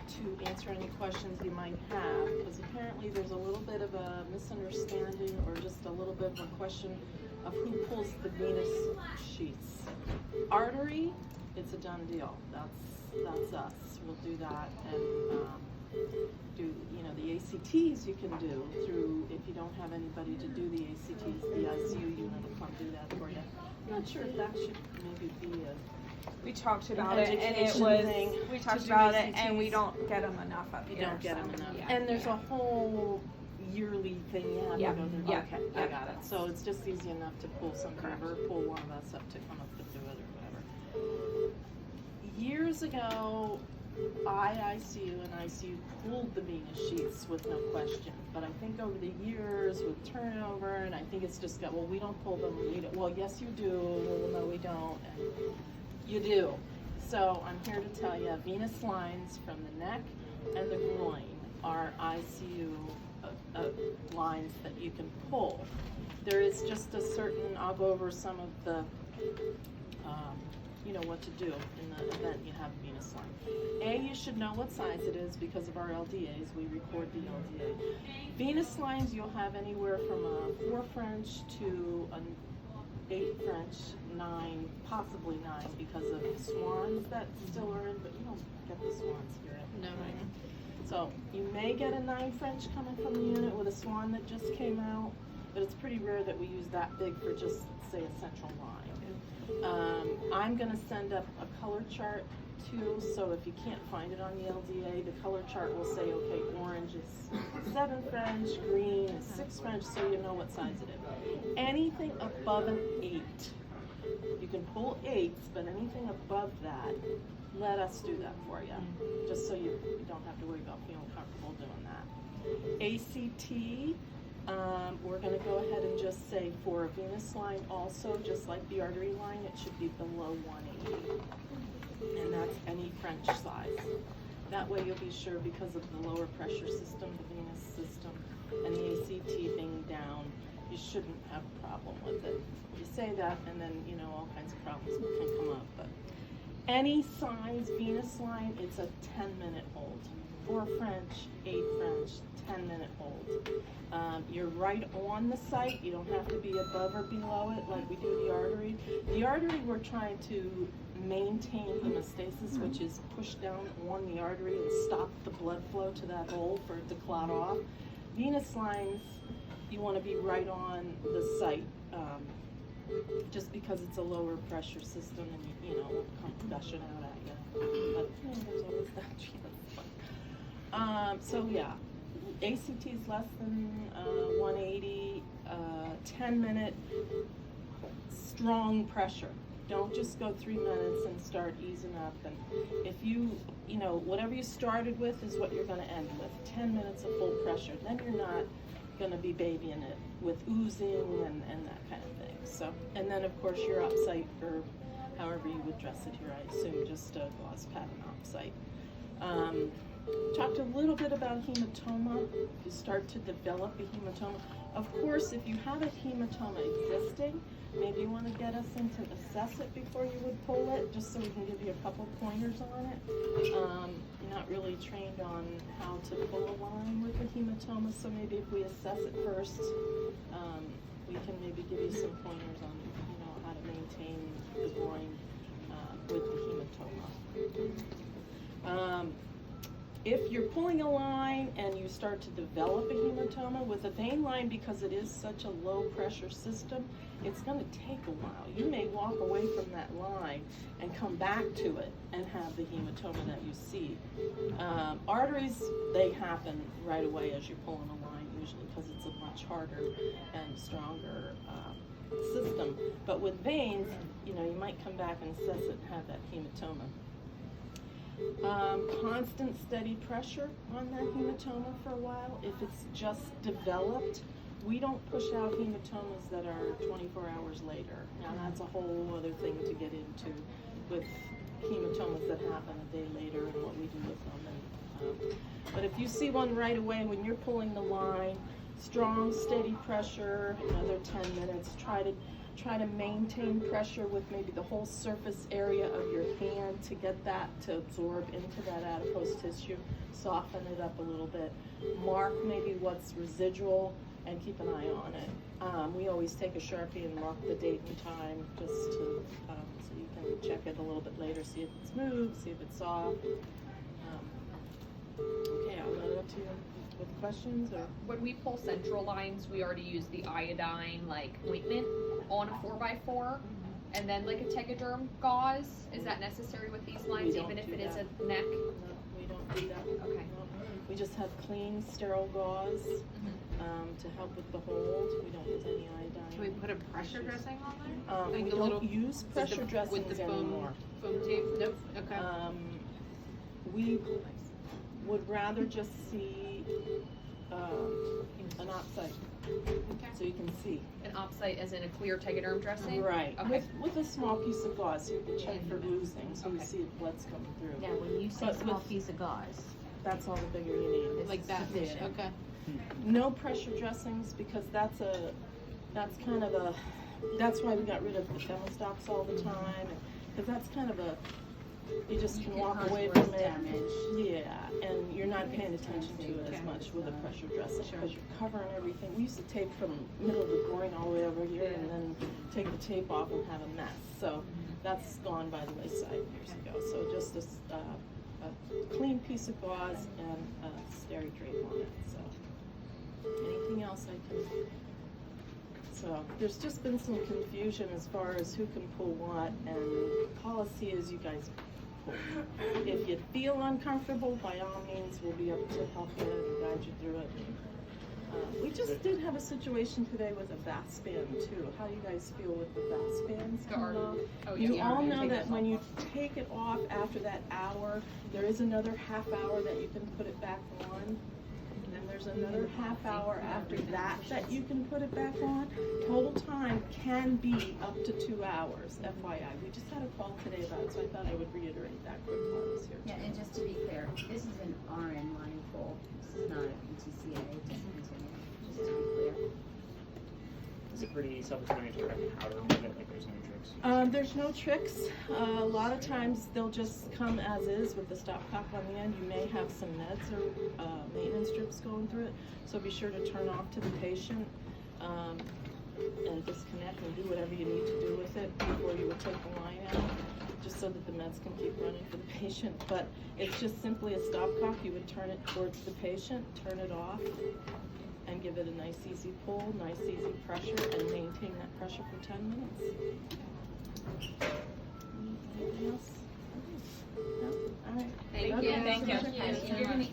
to answer any questions you might have, because apparently there's a little bit of a misunderstanding or just a little bit of a question of who pulls the venous sheaths. Artery, it's a done deal. That's us. We'll do that, and do, you know, the ACTs you can do through, if you don't have anybody to do the ACTs, the ICU unit will come do that for you. I'm not sure if that should maybe be a we talked about it, and it was we talked about it, and we don't get them enough up here. You don't get them enough, yeah. and there's a whole yearly thing you have to go through. Yeah. Okay, I got it. So it's just easy enough to pull somebody or pull one of us up to come up and do it or whatever. Years ago, ICU and ICU pulled the venous sheaths with no question, but I think over the years with turnover, and I think it's just got, well, we don't pull them, well, yes you do, well, no we don't, and you do. So I'm here to tell you, venous lines from the neck and the groin are ICU lines that you can pull. There is just a certain, I'll go over some of the, you know, what to do in the event you have a venous line. You should know what size it is because of our LDAs. We record the LDA. Venous lines you'll have anywhere from a 4 French to an 8 French, 9, possibly 9 because of swans that still are in, but you don't get the swans here. No, right. So you may get a 9 French coming from the unit with a swan that just came out, but it's pretty rare that we use that big for just, say, a central line. I'm going to send up a color chart too, so if you can't find it on the LDA, the color chart will say, okay, orange is 7 French, green is 6 French, so you know what size it is. Anything above an 8, you can pull 8s, but anything above that, let us do that for you, just so you don't have to worry about feeling comfortable doing that. ACT, we're going to go ahead and just say for a venous line also, just like the artery line, it should be below 180. And that's any French size. That way you'll be sure, because of the lower pressure system, the venous system, and the ACT being down, you shouldn't have a problem with it. You say that and then, you know, all kinds of problems can come up. But any size venous line, it's a 10-minute hold. 4 French, 8 French, 10-minute hold. You're right on the site. You don't have to be above or below it like we do the artery. The artery, we're trying to maintain hemostasis, which is push down on the artery and stop the blood flow to that hole for it to clot off. Venous lines, you want to be right on the site, just because it's a lower pressure system and you know, it'll come gushing out at you. But you know, there's always that chance. So yeah, ACT is less than 180, 10-minute strong pressure. Don't just go 3 minutes and start easing up. And if you know, whatever you started with is what you're going to end with. 10 minutes of full pressure. Then you're not going to be babying it with oozing and that kind of thing. So, and then of course your op-site, or however you would dress it here, I assume just a gauze pad and op-site. Talked a little bit about hematoma. You start to develop a hematoma. Of course, if you have a hematoma existing, maybe you want to get us in to assess it before you would pull it, just so we can give you a couple pointers on it. You're not really trained on how to pull a line with a hematoma, so maybe if we assess it first, we can maybe give you some pointers on, you know, how to maintain the groin with the hematoma. If you're pulling a line and you start to develop a hematoma with a vein line, because it is such a low pressure system, it's going to take a while. You may walk away from that line and come back to it and have the hematoma that you see. Arteries, they happen right away as you're pulling a line usually, because it's a much harder and stronger system. But with veins, you know, you might come back and assess it and have that hematoma. Constant steady pressure on that hematoma for a while. If it's just developed, we don't push out hematomas that are 24 hours later. Now that's a whole other thing to get into with hematomas that happen a day later and what we do with them. But if you see one right away when you're pulling the line, strong steady pressure, another 10 minutes, try to try to maintain pressure with maybe the whole surface area of your hand to get that to absorb into that adipose tissue, soften it up a little bit, mark maybe what's residual, and keep an eye on it. We always take a Sharpie and mark the date and time just to, so you can check it a little bit later, see if it's smooth, see if it's soft. Okay, I'll let it up to you with questions or. When we pull central lines, we already use the iodine like ointment on a 4x4, and then like a Tegaderm gauze. Is that necessary with these lines, even if it is a neck? No, we don't do that. Okay. No. We just have clean, sterile gauze to help with the hold. We don't use any iodine. Can we put a pressure dressing on there? We Like a don't little- use pressure with dressings the anymore. foam tape? Nope. Okay. We would rather just see an opsite, so you can see. An opsite as in a clear Tegaderm dressing? Right. Okay. With a small piece of gauze, so you can check for oozing, so we Okay. see if blood's coming through. Now, when you say But small with- piece of gauze, That's all the bigger you need. this Like is that. sufficient. Okay. No pressure dressings, because that's kind of a, that's why we got rid of the femostops all the time, because that's kind of a, you just You can can walk cause away worse from it. damage. Yeah, and you're not paying attention to it as Okay. much with a pressure dressing, Sure. because you're covering everything. We used to tape from middle of the groin all the way over here, and then take the tape off and have a mess. So that's gone by the wayside years ago. So just a clean piece of gauze and a steri drape on it. So anything else I can? So there's just been some confusion as far as who can pull what, and policy is you guys pull. If you feel uncomfortable, by all means, we'll be able to help you and guide you through it. We just did have a situation today with a bath band too. How do you guys feel with the bath bands coming off? Oh, You yeah. all know Take that those when off. you take it off after that hour, there is another half hour that you can put it back on. And there's another half hour after that you can put it back on. Total time can be up to 2 hours, FYI. We just had a call today about it, so I thought I would reiterate that quick while I was here. Yeah, and just to be clear, this is an RN line pull. This is not a PTCA discontinued, just to be clear. Is it pretty self-explanatory about powder with it? Like there's no tricks? There's no tricks. A lot of times they'll just come as is with the stopcock on the end. You may have some meds or maintenance strips going through it, so be sure to turn off to the patient and disconnect and do whatever you need to do with it before you would take the line out, just so that the meds can keep running for the patient. But it's just simply a stopcock. You would turn it towards the patient, turn it off, and give it a nice easy pull, nice easy pressure, and maintain that pressure for 10 minutes. Anything else? No? All right. Thank Okay. you. Thank you. So you're gonna